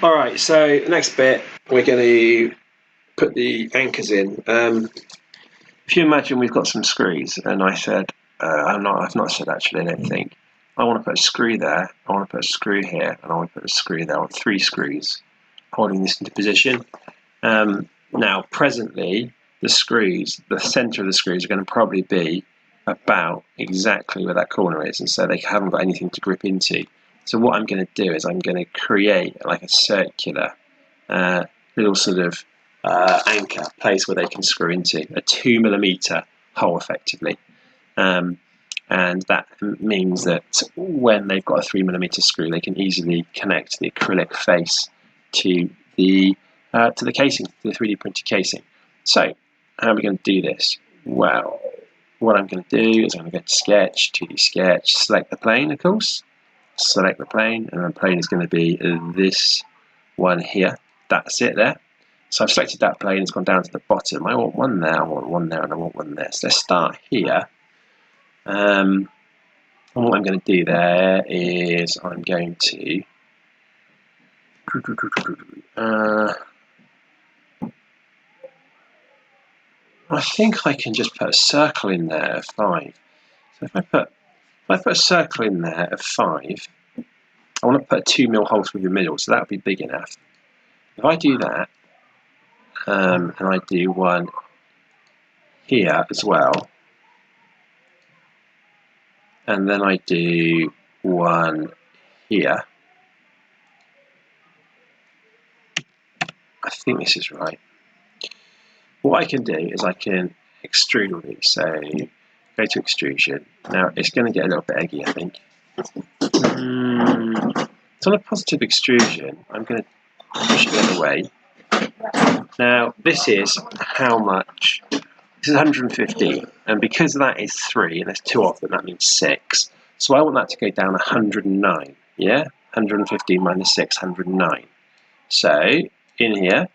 All right, so next bit, we're going to put the anchors in. If you imagine we've got some screws, and I said, I've not said actually, I don't think. I want to put a screw there, I want to put a screw here, and I want to put a screw there. I want 3 screws holding this into position. Now, presently, the screws, the centre of the screws are going to probably be about exactly where that corner is, and so they haven't got anything to grip into. So what I'm going to do is I'm going to create like a circular little sort of anchor place where they can screw into, a 2mm hole effectively. And that means that when they've got a 3mm screw, they can easily connect the acrylic face to the casing, to the 3D printed casing. So, how are we going to do this? Well, what I'm going to do is I'm going to go to Sketch, 2D Sketch, select the plane, of course, select the plane, and the plane is going to be this one here. That's it there. So I've selected that plane, it's gone down to the bottom. I want one there, I want one there, and I want one there. So let's start here. And what I'm going to do there is I'm going to I think I can just put a circle in there of 5. So if I put a circle in there of 5, I want to put a 2mm hole through the middle, so that would be big enough. If I do that, and I do one here as well, and then I do one here, I think this is right. What I can do is I can extrude all these. So go to extrusion. Now it's going to get a little bit eggy, I think. So on a positive extrusion, I'm going to push it the other way. Now this is how much. This is 150, and because that is 3, and there's 2 of them, that means 6. So I want that to go down 109. Yeah, 150 minus 6, 109. So in here,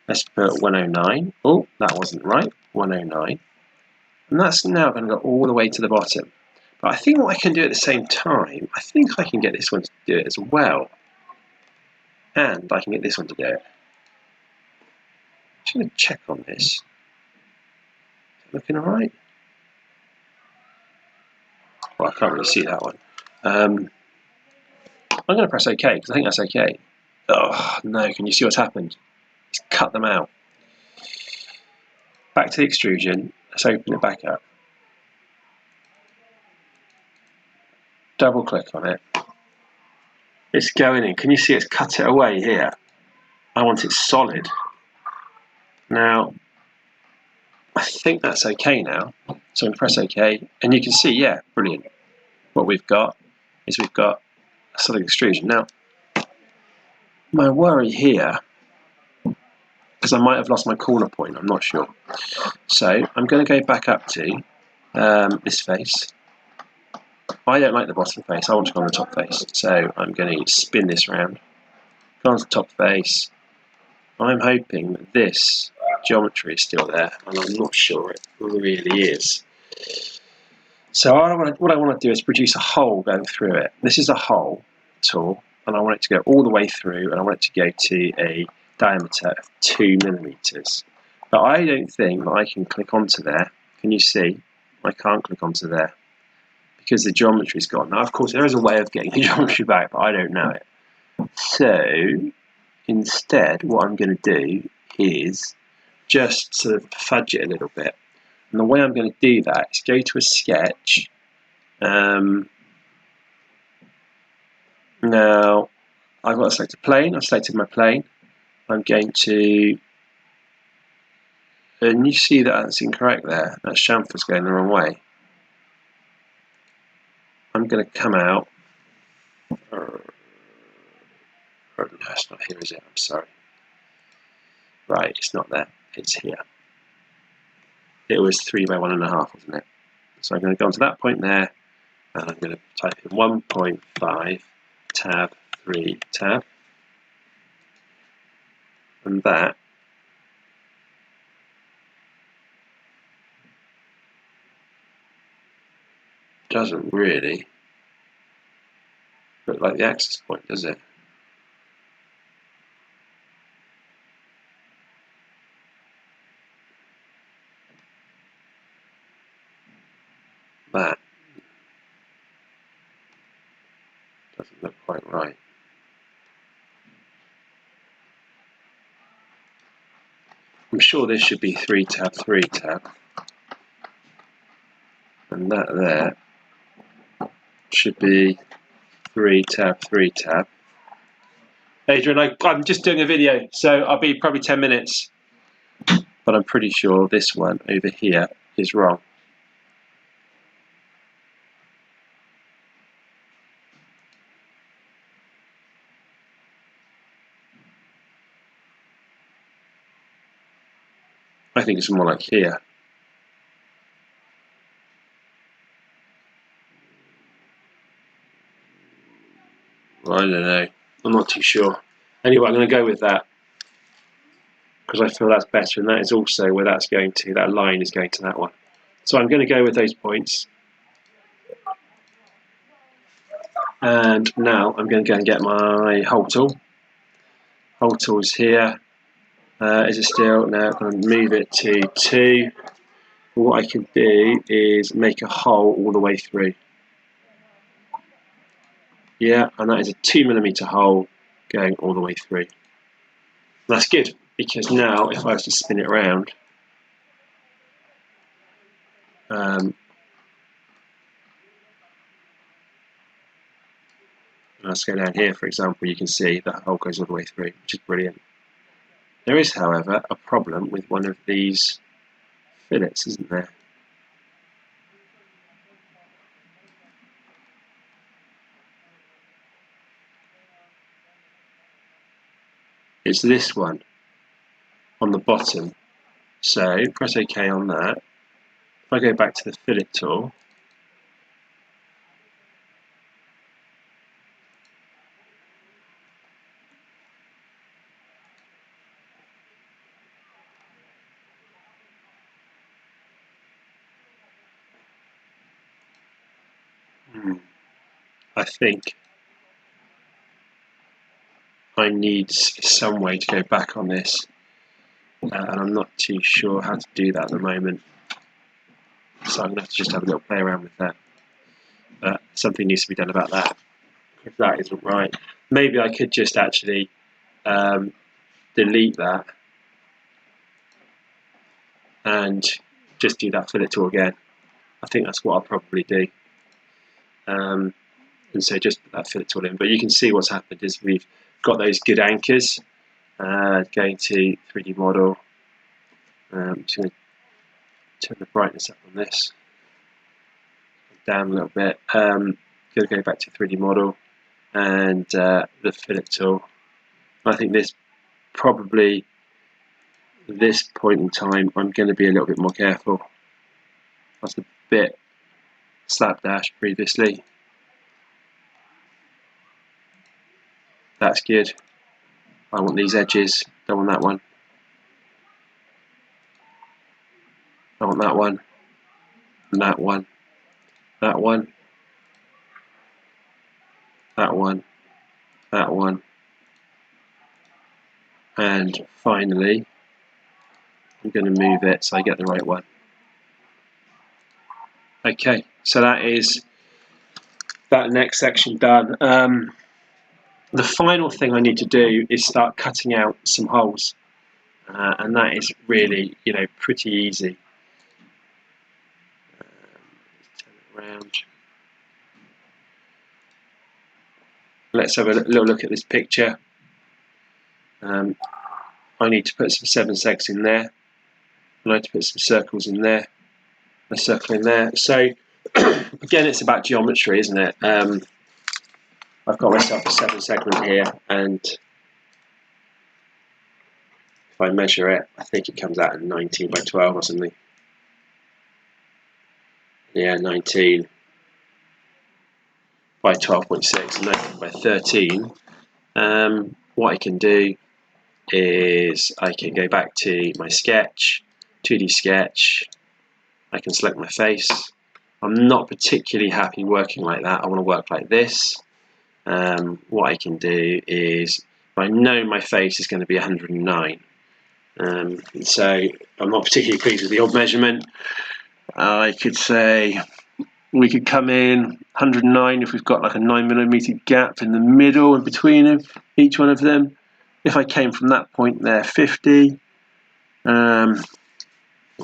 let's put 109. Oh, that wasn't right. 109. And that's now going to go all the way to the bottom. But I think what I can do at the same time, I think I can get this one to do it as well. And I can get this one to do it. I'm just going to check on this. Is it looking alright? Well, I can't really see that one. I'm going to press OK, because I think that's OK. Oh, no, can you see what's happened? It's cut them out. Back to the extrusion. Let's open it back up. Double click on it. It's going in. Can you see it's cut it away here? I want it solid. Now, I think that's OK now. So I'm going to press OK. And you can see, yeah, brilliant. What we've got is we've got a solid extrusion. Now, my worry here, because I might have lost my corner point, I'm not sure. So I'm going to go back up to this face. I don't like the bottom face, I want to go on the top face. So I'm going to spin this round, go on to the top face. I'm hoping that this geometry is still there, and I'm not sure it really is. So what I want to do is produce a hole going through it. This is a hole tool, and I want it to go all the way through, and I want it to go to a diameter of 2mm. But I don't think that I can click onto there. Can you see? I can't click onto there because the geometry's gone. Now, of course, there is a way of getting the geometry back, but I don't know it. So instead, what I'm going to do is just sort of fudge it a little bit. And the way I'm going to do that is go to a sketch. Now, I've got to select a plane. I've selected my plane. I'm going to, and you see that that's incorrect there. That chamfer's going the wrong way. I'm going to come out. Oh, no, it's not here, is it? I'm sorry. Right, it's not there. It's here. It was 3 by 1.5, wasn't it? So I'm going to go onto that point there, and I'm going to type in 1.5 tab 3 tab, and that doesn't really look like the access point, does it? that. Doesn't look quite right. I'm sure this should be 3 tab, 3 tab. And that there should be 3 tab, 3 tab. Adrian, I'm just doing a video, so I'll be probably 10 minutes. But I'm pretty sure this one over here is wrong. I think it's more like here. I don't know. I'm not too sure. Anyway, I'm going to go with that because I feel that's better, and that is also where that's going to. That line is going to that one. So I'm going to go with those points. And now I'm going to go and get my hole tool. Hole tool is here. Is it still? No, I'm going to move it to 2. What I can do is make a hole all the way through. Yeah, and that is a 2mm hole going all the way through. That's good, because now if I was to spin it around, let's go down here, for example, you can see that hole goes all the way through, which is brilliant. There is, however, a problem with one of these fillets, isn't there? It's this one on the bottom. So press OK on that. If I go back to the fillet tool, I think I need some way to go back on this, and I'm not too sure how to do that at the moment. So I'm going to have to just have a little play around with that. But something needs to be done about that, if that isn't right. Maybe I could just actually delete that and just do that fillet tool again. I think that's what I'll probably do. And so just put that fillet tool in. But you can see what's happened is we've got those good anchors. Going to 3D model. I'm just going to turn the brightness up on this. Down a little bit. Going to go back to 3D model and the fillet tool. I think this probably, this point in time, I'm going to be a little bit more careful. I was a bit slapdash previously. That's good. I want these edges. Don't want that one. I want that one. And that one. That one. That one. That one. And finally, I'm going to move it so I get the right one. Okay, so that is that next section done. The final thing I need to do is start cutting out some holes, and that is really, pretty easy. Turn it around. Let's have a little look at this picture. I need to put some 7-segs in there. I need to put some circles in there. A circle in there. So again, it's about geometry, isn't it? I've got myself a 7-segment here, and if I measure it, I think it comes out at 19 by 12 or something. Yeah, 19 by 12.6 and 19 by 13. What I can do is I can go back to my sketch, 2D sketch. I can select my face. I'm not particularly happy working like that. I want to work like this. What I can do is, I know my face is going to be 109. So I'm not particularly pleased with the odd measurement. I could say we could come in 109 if we've got like a 9mm gap in the middle in between of each one of them. If I came from that point there, 50. That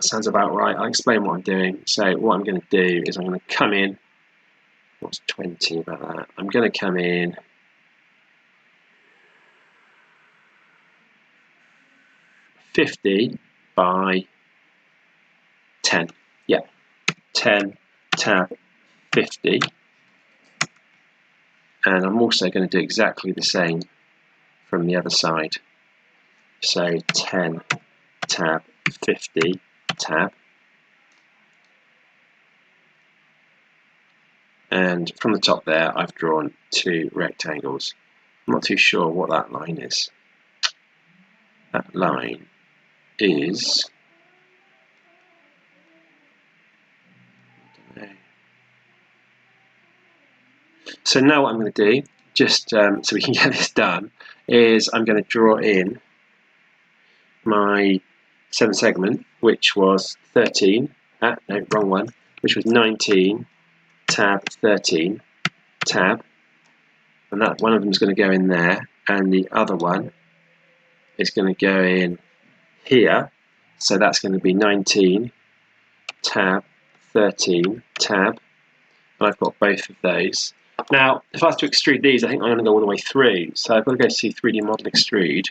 sounds about right. I'll explain what I'm doing. So what I'm going to do is I'm going to come in. What's 20 about that? I'm going to come in. $50 by 10. Yeah, 10 tab 50. And I'm also going to do exactly the same from the other side. So 10 tab 50 tab. And from the top there, I've drawn 2 rectangles. I'm not too sure what that line is. That line is, I don't know. So now what I'm going to do, just so we can get this done, is I'm going to draw in my 7 segment, which was 13. No, wrong one. Which was 19 tab 13 tab, and that one of them is going to go in there, and the other one is going to go in here. So that's going to be 19 tab 13 tab, and I've got both of those. Now, if I was to extrude these, I think I'm going to go all the way through. So I've got to go to 3D Model Extrude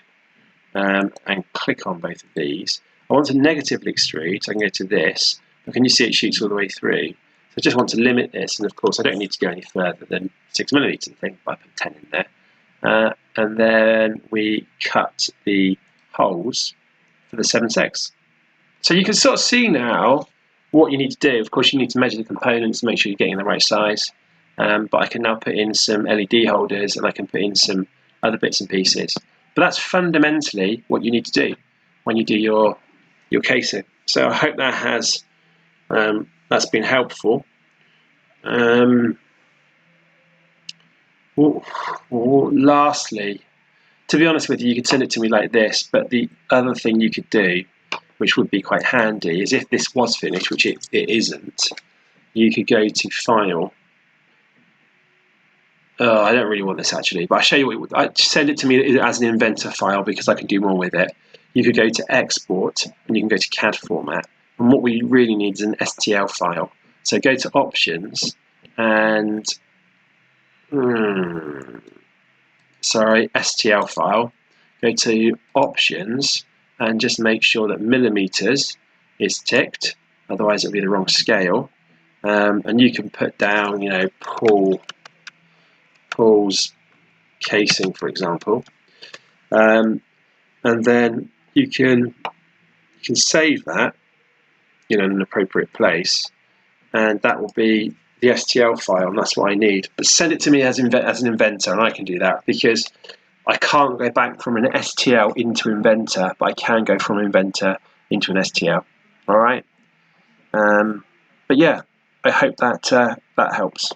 and click on both of these. I want to negatively extrude, so I can go to this. But can you see it shoots all the way through? So I just want to limit this, and of course I don't need to go any further than 6mm, I think, I put 10 in there. And then we cut the holes for the 7 segs. So you can sort of see now what you need to do. Of course, you need to measure the components to make sure you're getting the right size. But I can now put in some LED holders, and I can put in some other bits and pieces. But that's fundamentally what you need to do when you do your casing. So I hope that has that's been helpful. Lastly, to be honest with you, you could send it to me like this. But the other thing you could do, which would be quite handy, is if this was finished, which it isn't, you could go to File. I don't really want this actually, but I'll show you what I send it to me as an Inventor file because I can do more with it. You could go to Export, and you can go to CAD format. And what we really need is an STL file. So go to Options, and STL file. Go to Options, and just make sure that millimeters is ticked. Otherwise, it'll be the wrong scale. And you can put down, you know, Paul's casing, for example, and then you can save that, you know, in an appropriate place, and that will be the STL file, and that's what I need. But send it to me as an Inventor, and I can do that because I can't go back from an STL into Inventor, but I can go from Inventor into an STL. All right. But yeah, I hope that that helps.